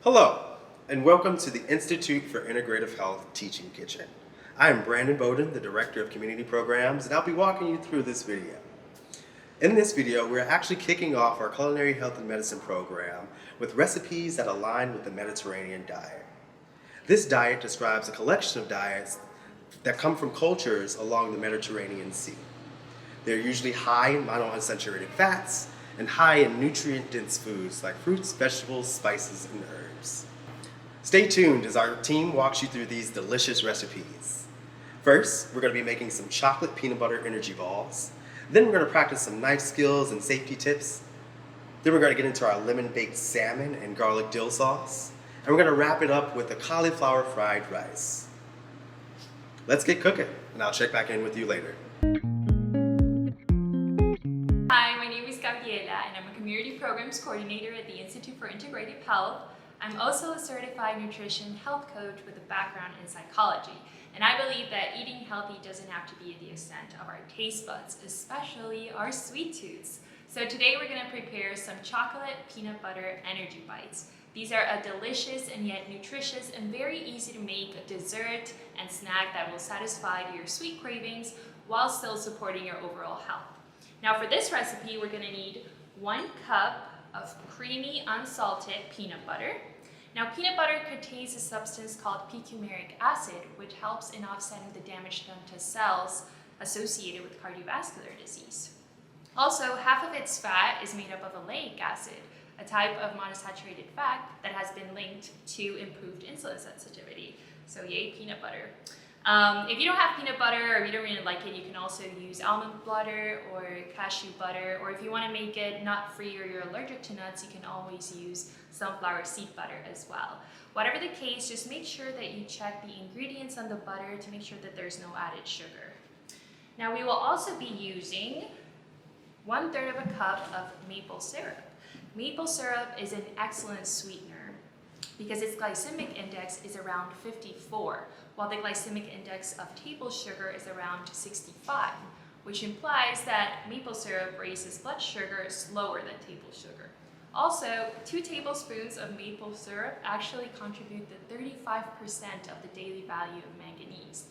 Hello, and welcome to the Institute for Integrative Health Teaching Kitchen. I am Brandon Bowden, the Director of Community Programs, and I'll be walking you through this video. In this video, we're actually kicking off our Culinary Health and Medicine program with recipes that align with the Mediterranean diet. This diet describes a collection of diets that come from cultures along the Mediterranean Sea. They're usually high in monounsaturated fats and high in nutrient-dense foods like fruits, vegetables, spices, and herbs. Stay tuned as our team walks you through these delicious recipes. First, we're going to be making some chocolate peanut butter energy balls. Then we're going to practice some knife skills and safety tips. Then we're going to get into our lemon-baked salmon and garlic dill sauce. And we're going to wrap it up with a cauliflower fried rice. Let's get cooking, and I'll check back in with you later. Hi, my name is Gabriela, and I'm a Community Programs Coordinator at the Institute for Integrative Health. I'm also a certified nutrition health coach with a background in psychology. And I believe that eating healthy doesn't have to be at the extent of our taste buds, especially our sweet tooths. So today we're going to prepare some chocolate peanut butter energy bites. These are a delicious and yet nutritious and very easy to make a dessert and snack that will satisfy your sweet cravings while still supporting your overall health. Now for this recipe, we're going to need 1 cup of creamy unsalted peanut butter. Now peanut butter contains a substance called picoumaric acid, which helps in offsetting the damage done to cells associated with cardiovascular disease. Also, half of its fat is made up of oleic acid, a type of monounsaturated fat that has been linked to improved insulin sensitivity. So yay, peanut butter. If you don't have peanut butter or if you don't really like it, you can also use almond butter or cashew butter, or if you want to make it nut-free or you're allergic to nuts, you can always use sunflower seed butter as well. Whatever the case, just make sure that you check the ingredients on the butter to make sure that there's no added sugar. Now we will also be using 1/3 of a cup of maple syrup. Maple syrup is an excellent sweetener because its glycemic index is around 54, while the glycemic index of table sugar is around 65, which implies that maple syrup raises blood sugar slower than table sugar. Also, 2 tablespoons of maple syrup actually contribute to 35% of the daily value of manganese,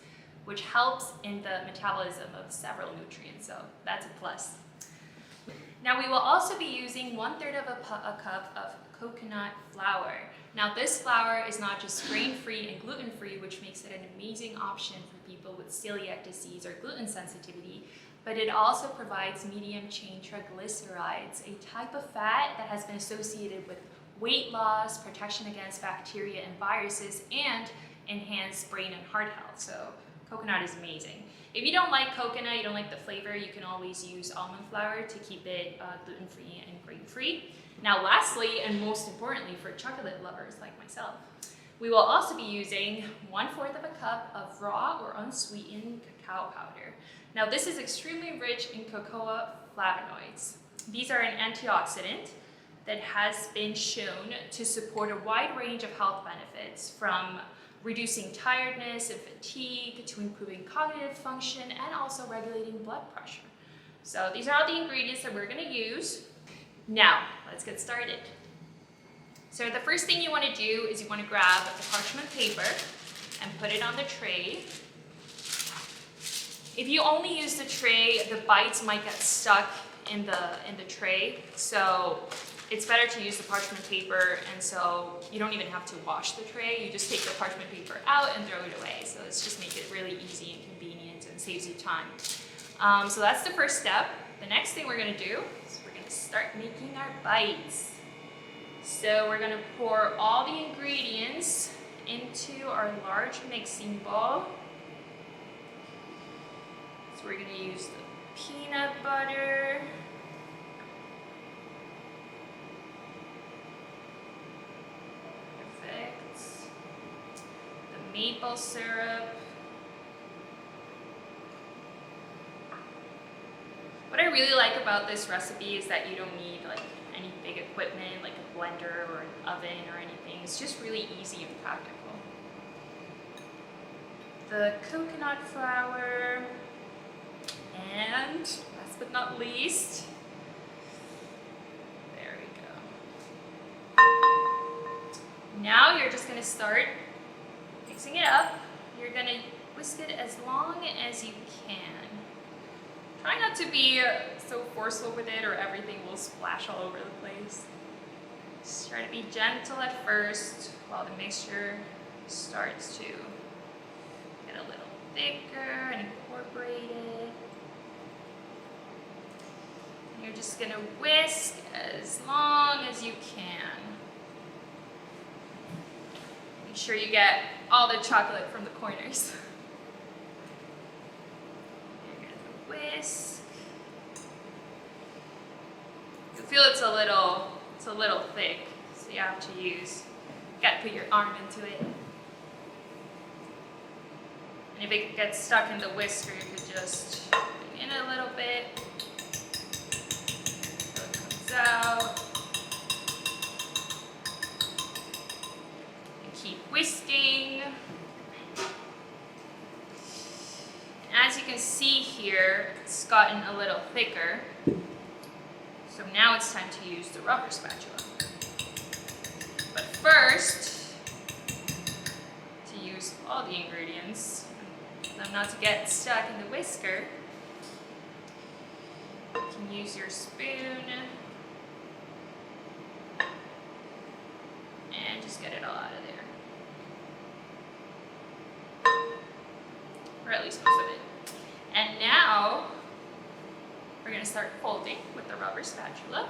which helps in the metabolism of several nutrients, so that's a plus. Now we will also be using 1/3 of a cup of coconut flour. Now this flour is not just grain-free and gluten-free, which makes it an amazing option for people with celiac disease or gluten sensitivity, but it also provides medium-chain triglycerides, a type of fat that has been associated with weight loss, protection against bacteria and viruses, and enhanced brain and heart health. So coconut is amazing. If you don't like coconut, you don't like the flavor, you can always use almond flour to keep it gluten-free and grain-free. Now lastly, and most importantly for chocolate lovers like myself, we will also be using 1/4 of a cup of raw or unsweetened cacao powder. Now this is extremely rich in cocoa flavonoids. These are an antioxidant that has been shown to support a wide range of health benefits, from reducing tiredness and fatigue to improving cognitive function and also regulating blood pressure. So these are all the ingredients that we're going to use. Now, let's get started. So the first thing you want to do is you want to grab the parchment paper and put it on the tray. If you only use the tray, the bites might get stuck in the tray, so it's better to use the parchment paper, and so you don't even have to wash the tray. You just take the parchment paper out and throw it away. So let's just make it really easy and convenient and saves you time. So that's the first step. The next thing we're going to do is we're going to start making our bites. So we're going to pour all the ingredients into our large mixing bowl. So we're going to use the peanut butter, maple syrup. What I really like about this recipe is that you don't need like any big equipment like a blender or an oven or anything. It's just really easy and practical. The coconut flour, and last but not least, now you're just gonna start mixing it up. You're gonna whisk it as long as you can. Try not to be so forceful with it or everything will splash all over the place. Just try to be gentle at first while the mixture starts to get a little thicker and incorporated. And you're just gonna whisk as long as you can. Make sure you get all the chocolate from the corners. You're gonna whisk. You'll feel it's a little thick, so you have to you gotta put your arm into it. And if it gets stuck in the whisker, you could just bring in a little bit so it comes out. And keep whisking. And as you can see here, it's gotten a little thicker. So now it's time to use the rubber spatula. But first, to use all the ingredients, them not to get stuck in the whisker, you can use your spoon and just get it all out of there. Or at least most of it. And now, we're gonna start folding with the rubber spatula.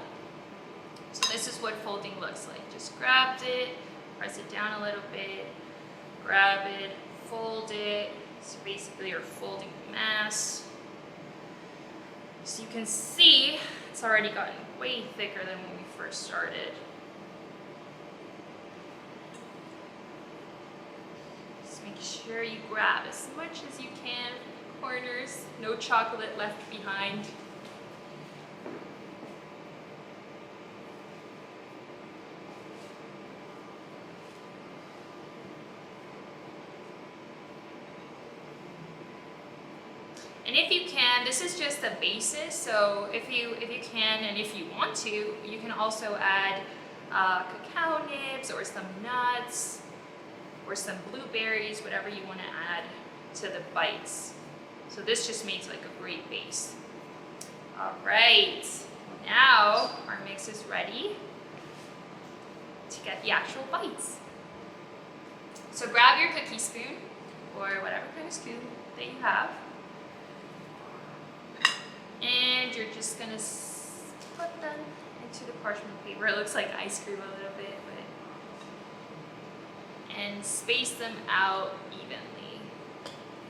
So this is what folding looks like. Just grab it, press it down a little bit, grab it, fold it. So basically you're folding the mass. So you can see it's already gotten way thicker than when we first started. Just make sure you grab as much as you can from the corners. No chocolate left behind. And if you can, this is just the basis, so if you can and if you want to, you can also add cacao nibs or some nuts or some blueberries, whatever you want to add to the bites. So this just makes like a great base. All right, now our mix is ready to get the actual bites. So grab your cookie spoon or whatever kind of spoon that you have. And you're just gonna put them into the parchment paper. It looks like ice cream a little bit, and space them out evenly.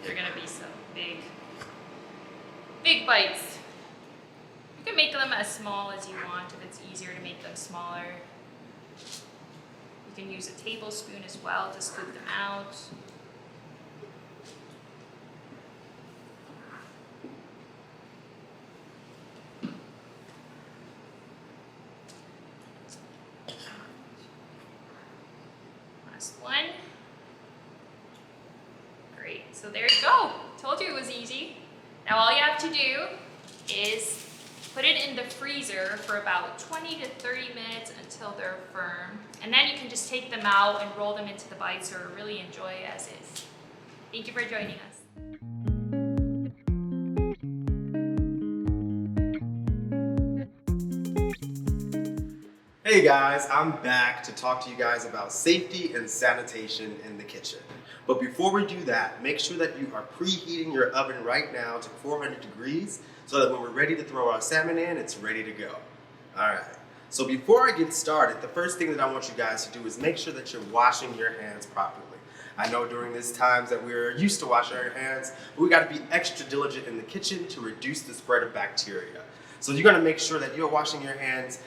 They're gonna be some big bites. You can make them as small as you want if it's easier to make them smaller. You can use a tablespoon as well to scoop them out. One. Great, so there you go. Told you it was easy. Now all you have to do is put it in the freezer for about 20 to 30 minutes until they're firm. And then you can just take them out and roll them into the bites or really enjoy it as is. Thank you for joining us. Hey guys, I'm back to talk to you guys about safety and sanitation in the kitchen. But before we do that, make sure that you are preheating your oven right now to 400 degrees so that when we're ready to throw our salmon in, it's ready to go. All right, so before I get started, the first thing that I want you guys to do is make sure that you're washing your hands properly. I know during these times that we're used to washing our hands, but we gotta be extra diligent in the kitchen to reduce the spread of bacteria. So you're gonna make sure that you're washing your hands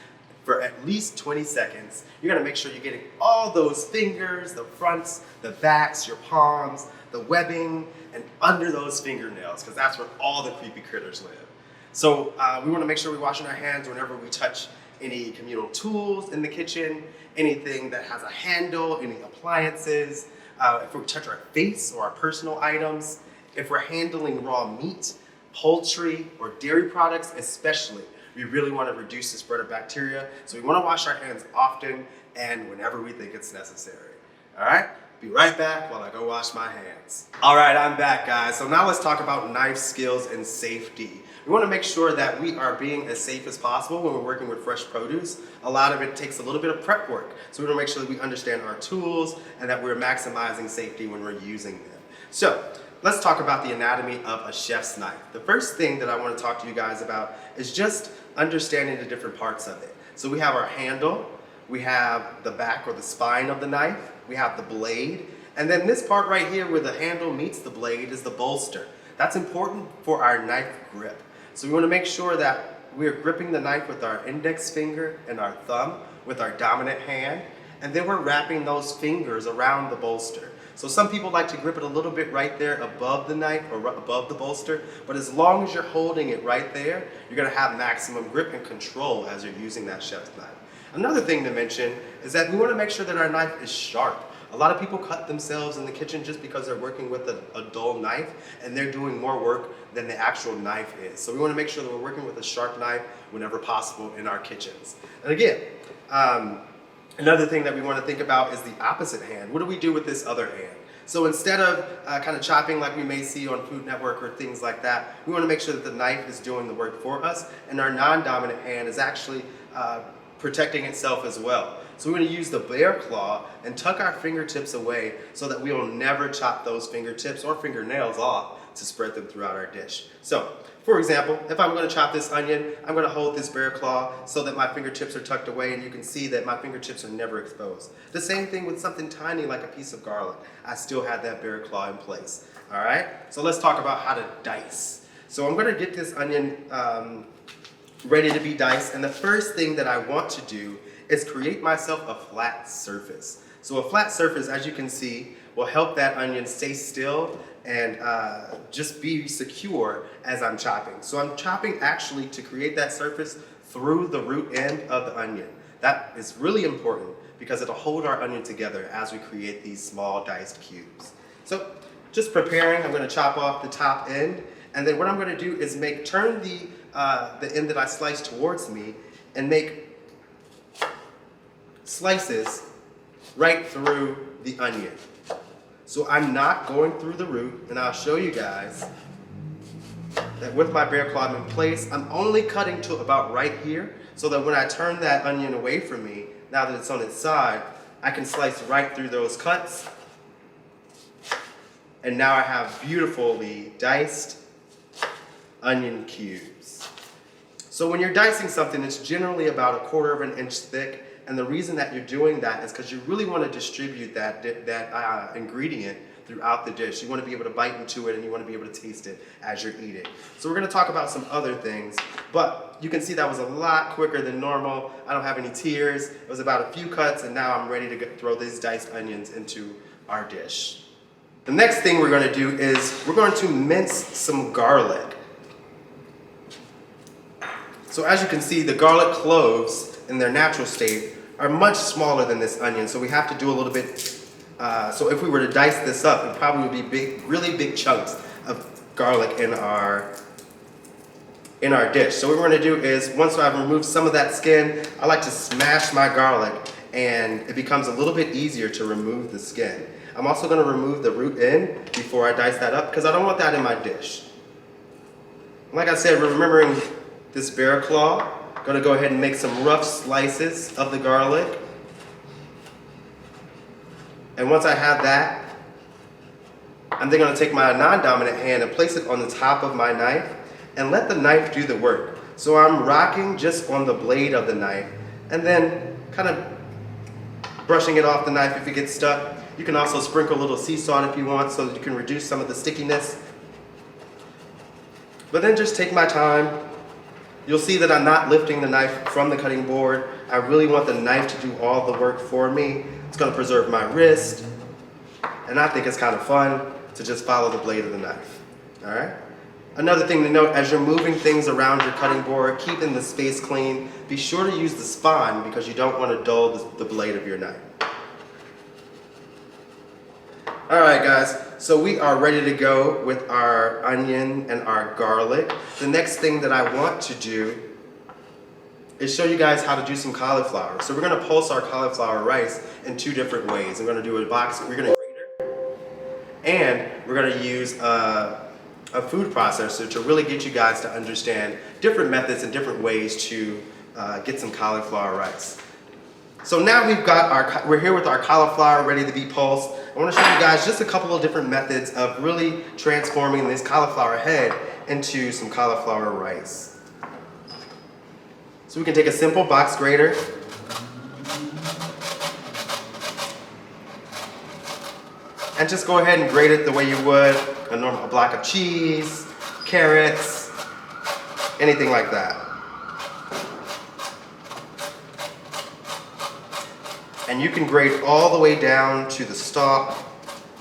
for at least 20 seconds. You're gonna make sure you're getting all those fingers, the fronts, the backs, your palms, the webbing, and under those fingernails, because that's where all the creepy critters live. So we wanna make sure we're washing our hands whenever we touch any communal tools in the kitchen, anything that has a handle, any appliances, if we touch our face or our personal items, if we're handling raw meat, poultry, or dairy products especially. We really want to reduce the spread of bacteria, so we want to wash our hands often and whenever we think it's necessary. All right? Be right back while I go wash my hands. All right, I'm back, guys. So now let's talk about knife skills and safety. We want to make sure that we are being as safe as possible when we're working with fresh produce. A lot of it takes a little bit of prep work. So we want to make sure that we understand our tools and that we're maximizing safety when we're using them. So let's talk about the anatomy of a chef's knife. The first thing that I want to talk to you guys about is just understanding the different parts of it. So we have our handle, we have the back or the spine of the knife, we have the blade, and then this part right here where the handle meets the blade is the bolster. That's important for our knife grip. So we want to make sure that we're gripping the knife with our index finger and our thumb with our dominant hand, and then we're wrapping those fingers around the bolster. So some people like to grip it a little bit right there above the knife or above the bolster, but as long as you're holding it right there, you're going to have maximum grip and control as you're using that chef's knife. Another thing to mention is that we want to make sure that our knife is sharp. A lot of people cut themselves in the kitchen just because they're working with a dull knife and they're doing more work than the actual knife is. So we want to make sure that we're working with a sharp knife whenever possible in our kitchens. And again, another thing that we want to think about is the opposite hand. What do we do with this other hand? So instead of kind of chopping like we may see on Food Network or things like that, we want to make sure that the knife is doing the work for us and our non-dominant hand is actually protecting itself as well. So we're going to use the bear claw and tuck our fingertips away so that we will never chop those fingertips or fingernails off to spread them throughout our dish. So, for example, if I'm going to chop this onion, I'm going to hold this bear claw so that my fingertips are tucked away and you can see that my fingertips are never exposed. The same thing with something tiny like a piece of garlic. I still have that bear claw in place. All right? So let's talk about how to dice. So I'm going to get this onion ready to be diced, and the first thing that I want to do is create myself a flat surface. So a flat surface, as you can see, will help that onion stay still and just be secure as I'm chopping. So I'm chopping actually to create that surface through the root end of the onion. That is really important because it'll hold our onion together as we create these small diced cubes. So just preparing, I'm going to chop off the top end, and then what I'm going to do is turn the end that I sliced towards me and make slices right through the onion. So I'm not going through the root, and I'll show you guys that with my bear claw in place, I'm only cutting to about right here so that when I turn that onion away from me, now that it's on its side, I can slice right through those cuts. And now I have beautifully diced onion cubes. So when you're dicing something, it's generally about 1/4 of an inch thick. And the reason that you're doing that is because you really want to distribute that ingredient throughout the dish. You want to be able to bite into it and you want to be able to taste it as you're eating. So we're going to talk about some other things, but you can see that was a lot quicker than normal. I don't have any tears. It was about a few cuts and now I'm ready to throw these diced onions into our dish. The next thing we're going to do is we're going to mince some garlic. So as you can see, the garlic cloves in their natural state are much smaller than this onion, so we have to do a little bit, so if we were to dice this up, it probably would be really big chunks of garlic in our dish. So what we're going to do is, once I've removed some of that skin, I like to smash my garlic and it becomes a little bit easier to remove the skin. I'm also going to remove the root end before I dice that up because I don't want that in my dish. Like I said, remembering this bear claw, I'm going to go ahead and make some rough slices of the garlic. And once I have that, I'm then going to take my non-dominant hand and place it on the top of my knife and let the knife do the work. So I'm rocking just on the blade of the knife and then kind of brushing it off the knife if it gets stuck. You can also sprinkle a little sea salt if you want so that you can reduce some of the stickiness. But then just take my time. You'll see that I'm not lifting the knife from the cutting board. I really want the knife to do all the work for me. It's going to preserve my wrist. And I think it's kind of fun to just follow the blade of the knife. All right? Another thing to note, as you're moving things around your cutting board, keeping the space clean, be sure to use the spine because you don't want to dull the blade of your knife. All right, guys, so we are ready to go with our onion and our garlic. The next thing that I want to do is show you guys how to do some cauliflower. So we're gonna pulse our cauliflower rice in 2 different ways. We're gonna do a box, we're gonna grater, and we're gonna use a food processor to really get you guys to understand different methods and different ways to get some cauliflower rice. So now we're here with our cauliflower ready to be pulsed. I want to show you guys just a couple of different methods of really transforming this cauliflower head into some cauliflower rice. So we can take a simple box grater. And just go ahead and grate it the way you would a block of cheese, carrots, anything like that. And you can grate all the way down to the stalk.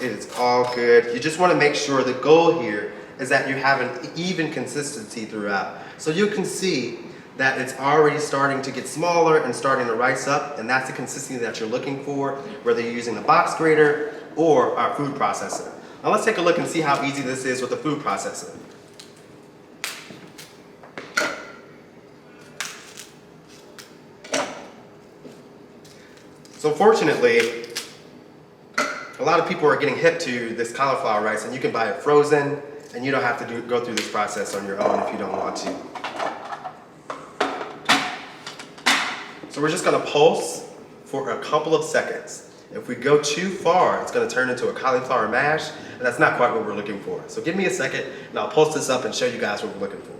It is all good. You just want to make sure the goal here is that you have an even consistency throughout. So you can see that it's already starting to get smaller and starting to rise up, and that's the consistency that you're looking for, whether you're using the box grater or our food processor. Now let's take a look and see how easy this is with the food processor. So fortunately, a lot of people are getting hip to this cauliflower rice, and you can buy it frozen, and you don't have to go through this process on your own if you don't want to. So we're just gonna pulse for a couple of seconds. If we go too far, it's gonna turn into a cauliflower mash, and that's not quite what we're looking for. So give me a second, and I'll pulse this up and show you guys what we're looking for.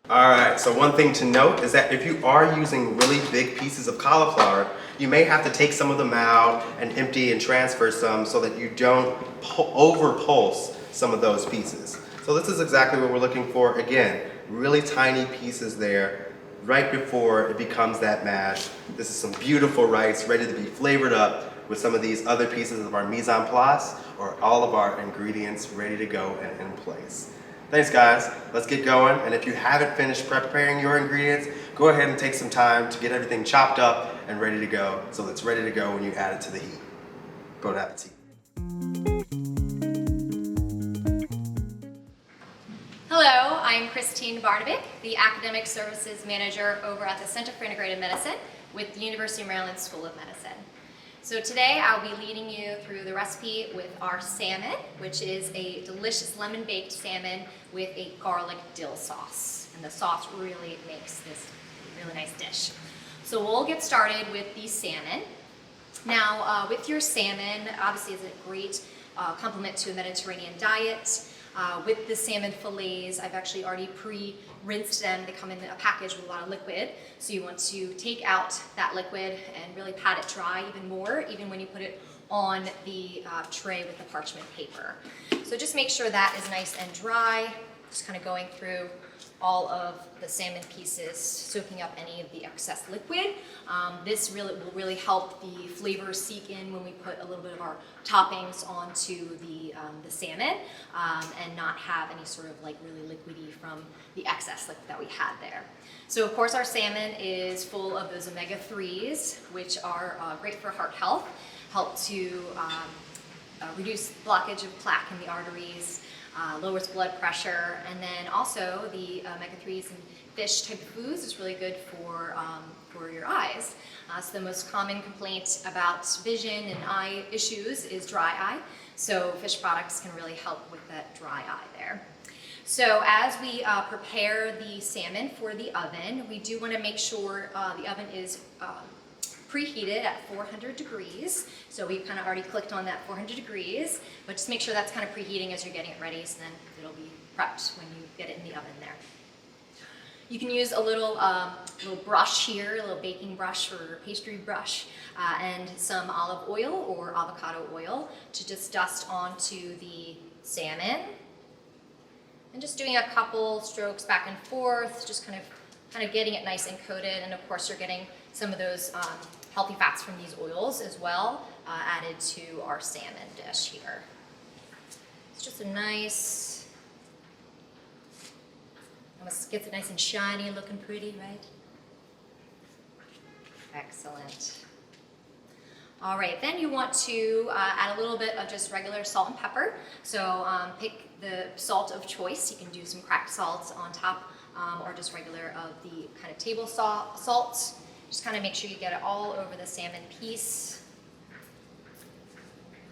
Alright, so one thing to note is that if you are using really big pieces of cauliflower, you may have to take some of them out and empty and transfer some so that you don't over pulse some of those pieces. So this is exactly what we're looking for. Again, really tiny pieces there right before it becomes that mash. This is some beautiful rice ready to be flavored up with some of these other pieces of our mise en place or all of our ingredients ready to go and in place. Thanks guys, let's get going, and if you haven't finished preparing your ingredients, go ahead and take some time to get everything chopped up and ready to go, so it's ready to go when you add it to the heat. Bon appetit. Hello, I'm Christine Barnabic, the Academic Services Manager over at the Center for Integrative Medicine with the University of Maryland School of Medicine. So today I'll be leading you through the recipe with our salmon, which is a delicious lemon-baked salmon with a garlic dill sauce. And the sauce really makes this a really nice dish. So we'll get started with the salmon. Now with your salmon, obviously it's a great complement to a Mediterranean diet. With the salmon fillets, I've actually already pre-rinsed them. They come in a package with a lot of liquid. So you want to take out that liquid and really pat it dry even more, even when you put it on the tray with the parchment paper. So just make sure that is nice and dry. Just kind of going through all of the salmon pieces, soaking up any of the excess liquid. This will really help the flavor seep in when we put a little bit of our toppings onto the salmon and not have any sort of like really liquidy from the excess liquid that we had there. So of course our salmon is full of those omega-3s, which are great for heart health, help to reduce blockage of plaque in the arteries, lowers blood pressure, and then also the omega-3s in fish type of foods is really good for your eyes. So the most common complaint about vision and eye issues is dry eye. So fish products can really help with that dry eye there. So as we prepare the salmon for the oven, we do want to make sure the oven is preheated at 400 degrees. So we've kind of already clicked on that 400 degrees, but just make sure that's kind of preheating as you're getting it ready, so then it'll be prepped when you get it in the oven there. You can use a little brush here, a little baking brush or pastry brush, and some olive oil or avocado oil to just dust onto the salmon. And just doing a couple strokes back and forth, just kind of getting it nice and coated, and of course you're getting some of those healthy fats from these oils as well added to our salmon dish here. It's just a nice, almost gets it nice and shiny and looking pretty, right? Excellent. All right, then you want to add a little bit of just regular salt and pepper. So pick the salt of choice. You can do some cracked salt on top or just regular of the kind of table salt. Just kind of make sure you get it all over the salmon piece.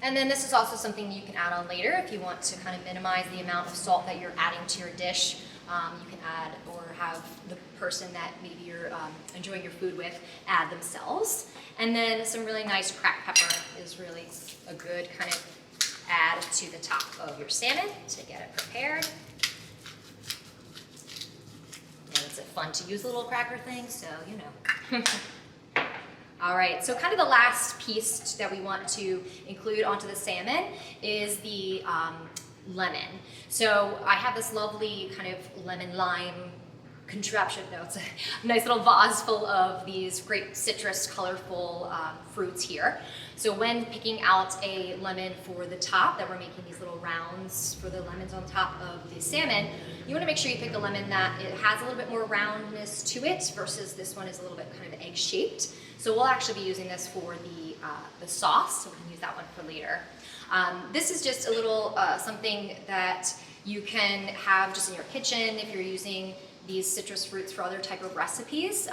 And then this is also something you can add on later if you want to kind of minimize the amount of salt that you're adding to your dish. You can add or have the person that maybe you're enjoying your food with add themselves. And then some really nice cracked pepper is really a good kind of add to the top of your salmon to get it prepared. And it's fun to use little cracker things, so you know. All right, so kind of the last piece that we want to include onto the salmon is the lemon. So I have this lovely kind of lemon lime contraption. No, it's a nice little vase full of these great citrus, colorful fruits here. So when picking out a lemon for the top, that we're making these little rounds for the lemons on top of the salmon, you want to make sure you pick a lemon that it has a little bit more roundness to it versus this one is a little bit kind of egg-shaped. So we'll actually be using this for the sauce, so we can use that one for later. This is just a little something that you can have just in your kitchen if you're using these citrus fruits for other type of recipes.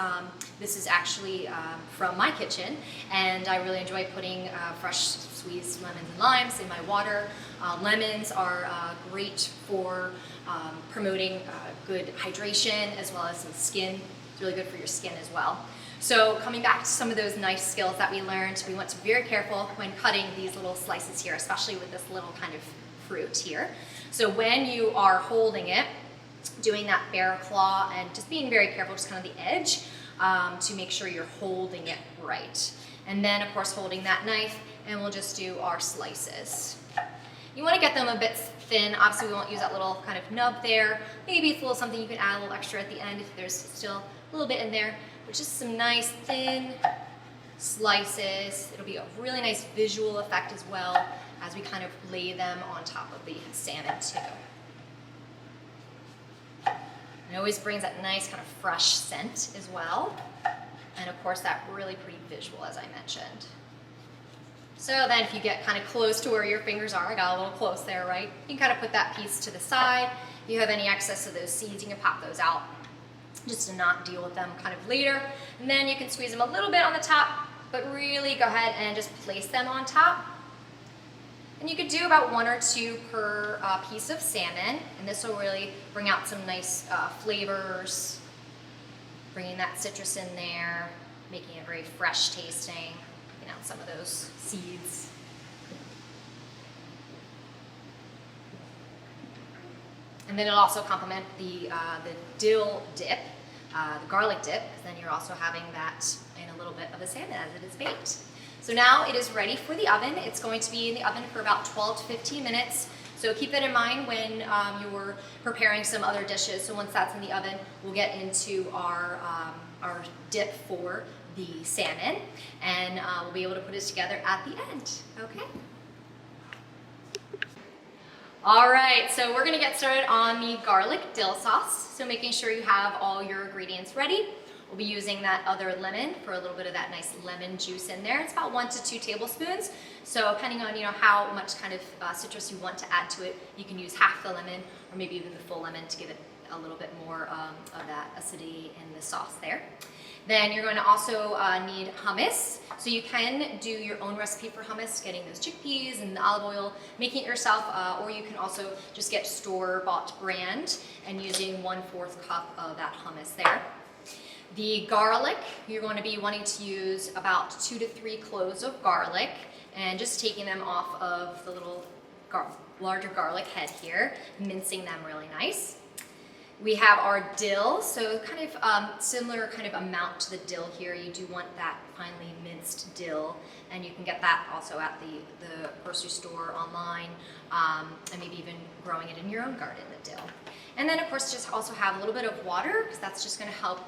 This is actually from my kitchen, and I really enjoy putting fresh squeezed lemons and limes in my water. Lemons are great for promoting good hydration as well as some skin. It's really good for your skin as well. So coming back to some of those nice skills that we learned, we want to be very careful when cutting these little slices here, especially with this little kind of fruit here. So when you are holding it, doing that bare claw and just being very careful, just kind of the edge, to make sure you're holding it right. And then of course holding that knife, and we'll just do our slices. You want to get them a bit thin. Obviously we won't use that little kind of nub there. Maybe it's a little something you can add a little extra at the end if there's still a little bit in there. But just some nice thin slices. It'll be a really nice visual effect as well as we kind of lay them on top of the salmon too. It always brings that nice kind of fresh scent as well. And of course that really pretty visual, as I mentioned. So then if you get kind of close to where your fingers are, I got a little close there, right? You can kind of put that piece to the side. If you have any excess of those seeds, you can pop those out just to not deal with them kind of later. And then you can squeeze them a little bit on the top, but really go ahead and just place them on top. And you could do about 1 or 2 per piece of salmon, and this will really bring out some nice flavors, bringing that citrus in there, making it very fresh tasting, taking out some of those seeds. And then it'll also complement the dill dip, the garlic dip, because then you're also having that in a little bit of the salmon as it is baked. So now it is ready for the oven. It's going to be in the oven for about 12 to 15 minutes. So keep that in mind when you're preparing some other dishes. So once that's in the oven, we'll get into our dip for the salmon, and we'll be able to put it together at the end, okay? All right, so we're gonna get started on the garlic dill sauce. So making sure you have all your ingredients ready. We'll be using that other lemon for a little bit of that nice lemon juice in there. It's about 1 to 2 tablespoons. So depending on how much kind of citrus you want to add to it, you can use half the lemon or maybe even the full lemon to give it a little bit more of that acidity in the sauce there. Then you're going to also need hummus. So you can do your own recipe for hummus, getting those chickpeas and the olive oil, making it yourself, or you can also just get store-bought brand and using 1/4 cup of that hummus there. The garlic, you're going to be wanting to use about 2 to 3 cloves of garlic and just taking them off of the little larger garlic head here, mincing them really nice. We have our dill, so kind of similar kind of amount to the dill here. You do want that finely minced dill, and you can get that also at the grocery store, online, and maybe even growing it in your own garden, the dill. And then of course just also have a little bit of water, because that's just going to help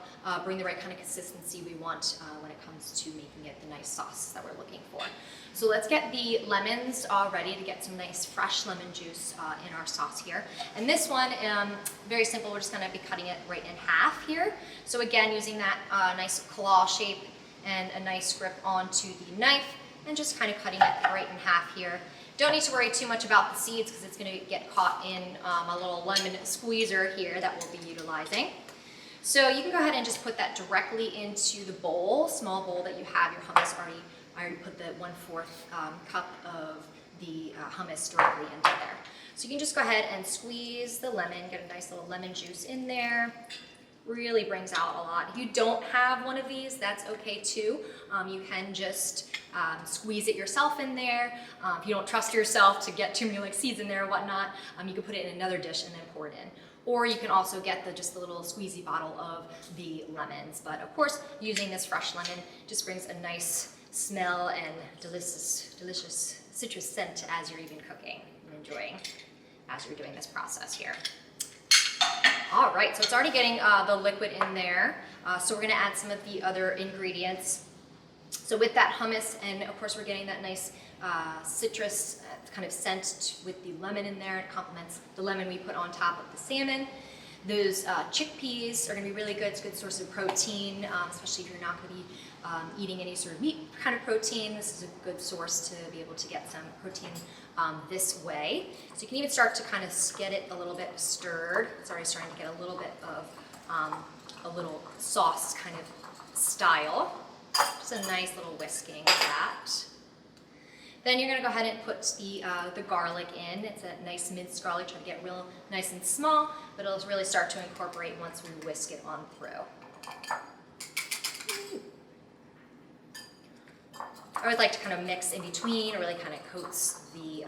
bring the right kind of consistency we want when it comes to making it the nice sauce that we're looking for. So let's get the lemons ready to get some nice fresh lemon juice in our sauce here. And this one, very simple, we're just going to be cutting it right in half here. So again, using that nice claw shape and a nice grip onto the knife, and just kind of cutting it right in half here. Don't need to worry too much about the seeds because it's going to get caught in a little lemon squeezer here that we'll be utilizing. So you can go ahead and just put that directly into the bowl, small bowl that you have your hummus already. I already put the 1/4 cup of the hummus directly into there. So you can just go ahead and squeeze the lemon, get a nice little lemon juice in there. Really brings out a lot. If you don't have one of these, that's okay too. You can just squeeze it yourself in there. If you don't trust yourself to get too many like seeds in there or whatnot, you can put it in another dish and then pour it in. Or you can also get just the little squeezy bottle of the lemons. But of course, using this fresh lemon just brings a nice smell and delicious citrus scent as you're even cooking and enjoying as you're doing this process here. All right, so it's already getting the liquid in there. So we're gonna add some of the other ingredients. So with that hummus, and of course we're getting that nice citrus kind of scent with the lemon in there. It complements the lemon we put on top of the salmon. Those chickpeas are gonna be really good. It's a good source of protein, especially if you're not gonna be eating any sort of meat kind of protein. This is a good source to be able to get some protein this way. So you can even start to kind of get it a little bit stirred. It's already starting to get a little bit of a little sauce kind of style. Just a nice little whisking of that. Then you're gonna go ahead and put the garlic in. It's a nice minced garlic. Try to get real nice and small, but it'll really start to incorporate once we whisk it on through. I always like to kind of mix in between. It really kind of coats the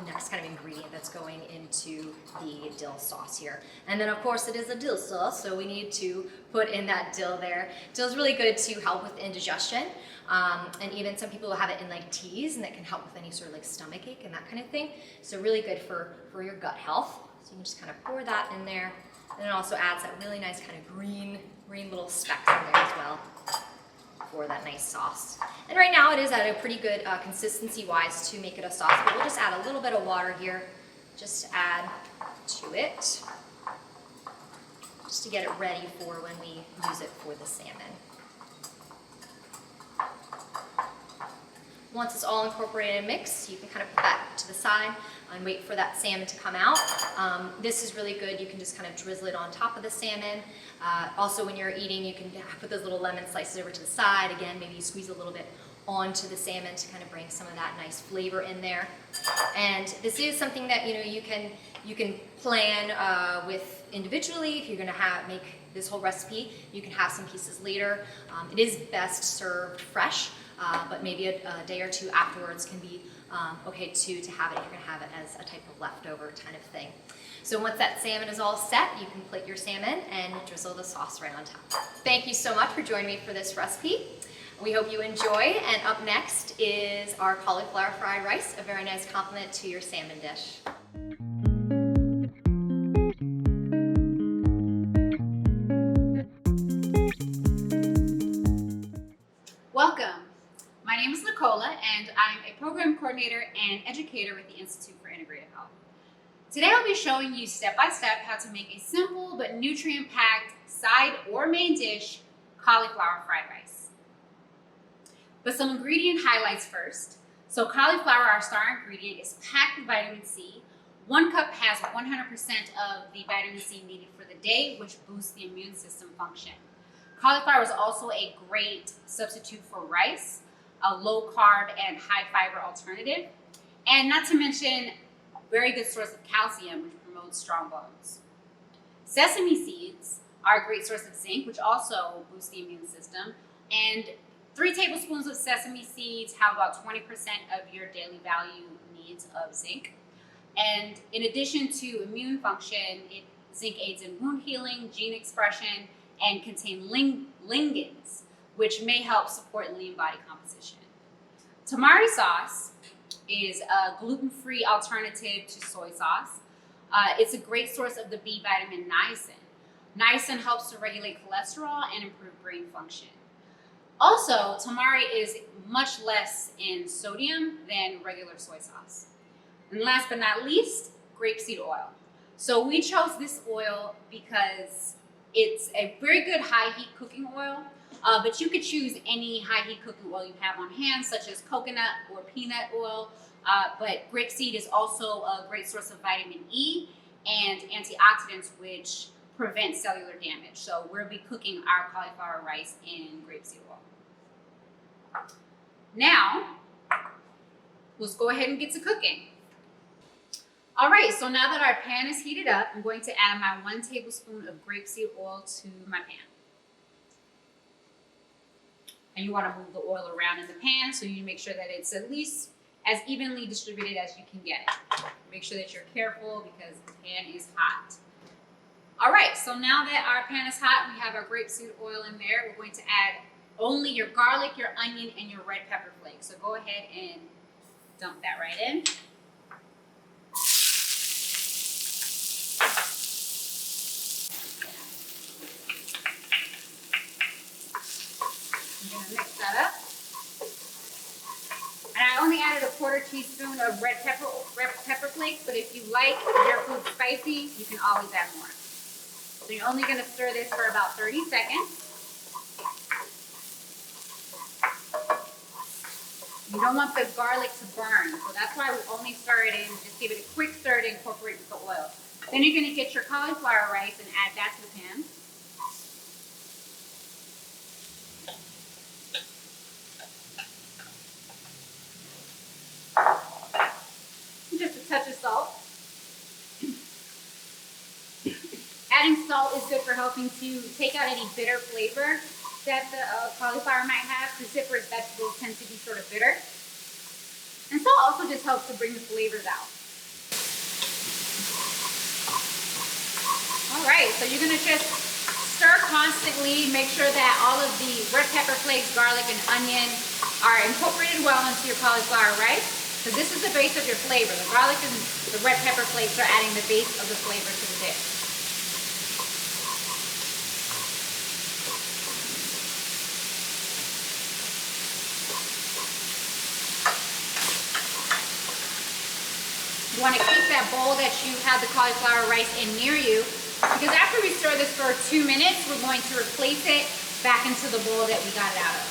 next kind of ingredient that's going into the dill sauce here. And then of course it is a dill sauce, so we need to put in that dill there. Dill is really good to help with indigestion. And even some people have it in like teas, and that can help with any sort of like stomach ache and that kind of thing. So really good for your gut health. So you can just kind of pour that in there. And it also adds that really nice kind of green little specks in there as well for that nice sauce. And right now it is at a pretty good consistency wise to make it a sauce, but we'll just add a little bit of water here just to add to it, just to get it ready for when we use it for the salmon. Once it's all incorporated and mixed, you can kind of put that to the side and wait for that salmon to come out. This is really good. You can just kind of drizzle it on top of the salmon. Also, when you're eating, you can put those little lemon slices over to the side. Again, maybe you squeeze a little bit onto the salmon to kind of bring some of that nice flavor in there. And this is something that you can plan with individually. If you're going to make this whole recipe, you can have some pieces later. It is best served fresh. But maybe a day or two afterwards can be okay too, to have it. You're going to have it as a type of leftover kind of thing. So once that salmon is all set, you can plate your salmon and drizzle the sauce right on top. Thank you so much for joining me for this recipe. We hope you enjoy. And up next is our cauliflower fried rice, a very nice complement to your salmon dish. Welcome. My name is Nicola, and I'm a program coordinator and educator with the Institute for Integrative Health. Today I'll be showing you step-by-step how to make a simple but nutrient-packed side or main dish, cauliflower fried rice. But some ingredient highlights first. So cauliflower, our star ingredient, is packed with vitamin C. 1 cup has 100% of the vitamin C needed for the day, which boosts the immune system function. Cauliflower is also a great substitute for rice, a low-carb and high-fiber alternative, and not to mention very good source of calcium, which promotes strong bones. Sesame seeds are a great source of zinc, which also boosts the immune system, and 3 tablespoons of sesame seeds have about 20% of your daily value needs of zinc. And in addition to immune function, zinc aids in wound healing, gene expression, and contain lignans, which may help support lean body composition. Tamari sauce is a gluten-free alternative to soy sauce. It's a great source of the B vitamin niacin. Niacin helps to regulate cholesterol and improve brain function. Also, tamari is much less in sodium than regular soy sauce. And last but not least, grapeseed oil. So we chose this oil because it's a very good high heat cooking oil. but you could choose any high heat cooking oil you have on hand, such as coconut or peanut oil. But grapeseed is also a great source of vitamin E and antioxidants, which prevent cellular damage. So we'll be cooking our cauliflower rice in grapeseed oil. Now, let's go ahead and get to cooking. All right, so now that our pan is heated up, I'm going to add my 1 tablespoon of grapeseed oil to my pan. And you want to move the oil around in the pan so you make sure that it's at least as evenly distributed as you can get it. Make sure that you're careful because the pan is hot. All right, so now that our pan is hot, we have our grapeseed oil in there. We're going to add only your garlic, your onion, and your red pepper flakes. So go ahead and dump that right in. I'm gonna mix that up. And I only added a 1/4 teaspoon of red pepper flakes, but if you like your food spicy, you can always add more. So you're only gonna stir this for about 30 seconds. You don't want the garlic to burn, so that's why we only stir it in. Just give it a quick stir to incorporate with the oil. Then you're gonna get your cauliflower rice and add that to the pan. Just a touch of salt. Adding salt is good for helping to take out any bitter flavor that the cauliflower might have, because citrus vegetables tend to be sort of bitter. And salt also just helps to bring the flavors out. All right, so you're gonna just stir constantly, make sure that all of the red pepper flakes, garlic, and onion are incorporated well into your cauliflower rice, because this is the base of your flavor. The garlic and the red pepper flakes are adding the base of the flavor to the dish. You want to keep that bowl that you have the cauliflower rice in near you, because after we stir this for 2 minutes, we're going to replace it back into the bowl that we got it out of.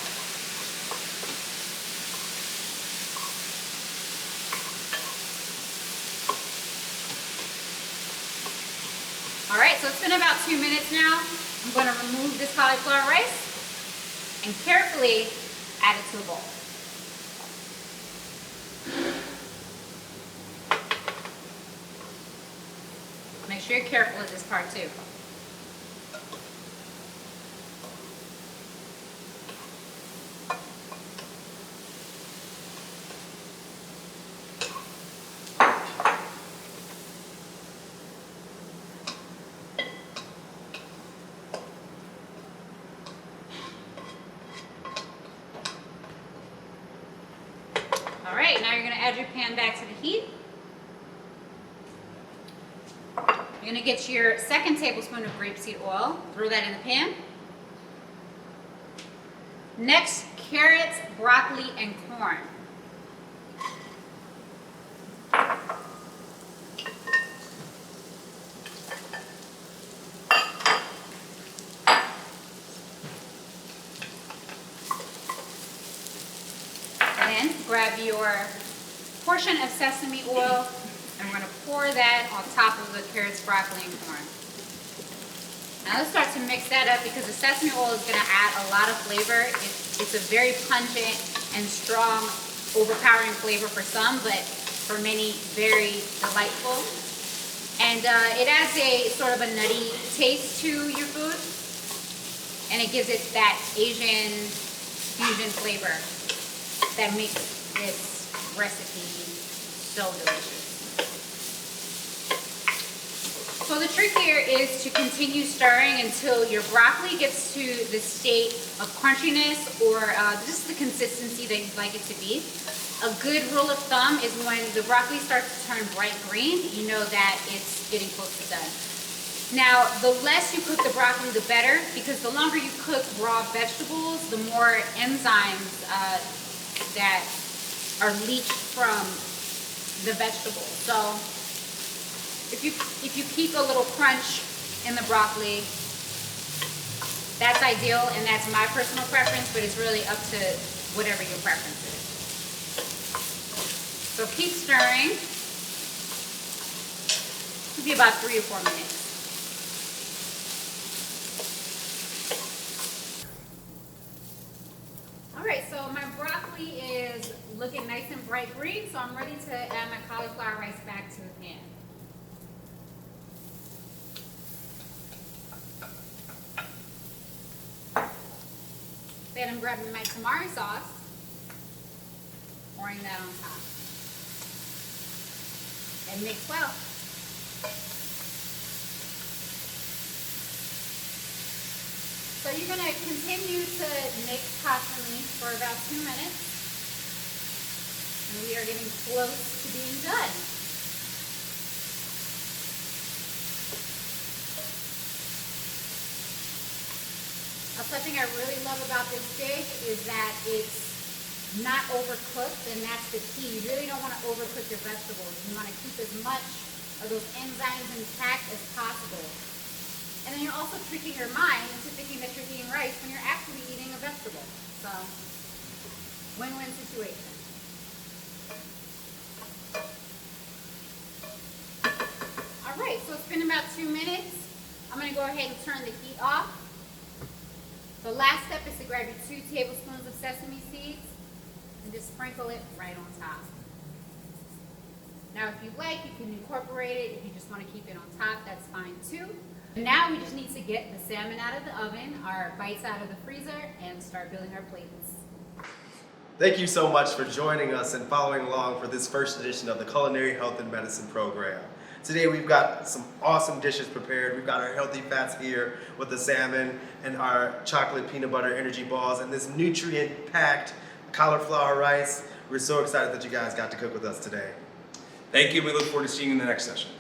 All right, so it's been about 2 minutes now. I'm going to remove this cauliflower rice and carefully add it to the bowl. Make sure you're careful with this part too. All right, now you're going to add your pan back to the heat. You're going to get your 2nd tablespoon of grapeseed oil, throw that in the pan. Next, carrots, broccoli, and corn. Then grab your portion of sesame oil, and we're going to pour that on top of the carrots, broccoli, and corn. Now let's start to mix that up, because the sesame oil is going to add a lot of flavor. It's a very pungent and strong, overpowering flavor for some, but for many, very delightful. And it adds a sort of a nutty taste to your food, and it gives it that Asian fusion flavor that makes this recipe so delicious. So the trick here is to continue stirring until your broccoli gets to the state of crunchiness, or this is the consistency that you'd like it to be. A good rule of thumb is when the broccoli starts to turn bright green, you know that it's getting close to done. Now, the less you cook the broccoli, the better, because the longer you cook raw vegetables, the more enzymes that are leached from the vegetables. So if you keep a little crunch in the broccoli, That's ideal, and that's my personal preference, but it's really up to whatever your preference is. So keep stirring. It'll be about 3 or 4 minutes. All right, so my broccoli is looking nice and bright green, so I'm ready to add my cauliflower rice back to the pan. Then I'm grabbing my tamari sauce, pouring that on top. And mix well. So you're going to continue to mix constantly for about 2 minutes. And we are getting close to being done. Something I really love about this dish is that it's not overcooked, and that's the key. You really don't want to overcook your vegetables. You want to keep as much of those enzymes intact as possible. And then you're also tricking your mind into thinking that you're eating rice when you're actually eating a vegetable. So, win-win situation. All right, so it's been about 2 minutes. I'm going to go ahead and turn the heat off. The last step is to grab your 2 tablespoons of sesame seeds and just sprinkle it right on top. Now, if you like, you can incorporate it. If you just want to keep it on top, that's fine too. Now we just need to get the salmon out of the oven, our bites out of the freezer, and start building our plates. Thank you so much for joining us and following along for this first edition of the Culinary Health and Medicine program. Today we've got some awesome dishes prepared. We've got our healthy fats here with the salmon and our chocolate peanut butter energy balls and this nutrient-packed cauliflower rice. We're so excited that you guys got to cook with us today. Thank you. We look forward to seeing you in the next session.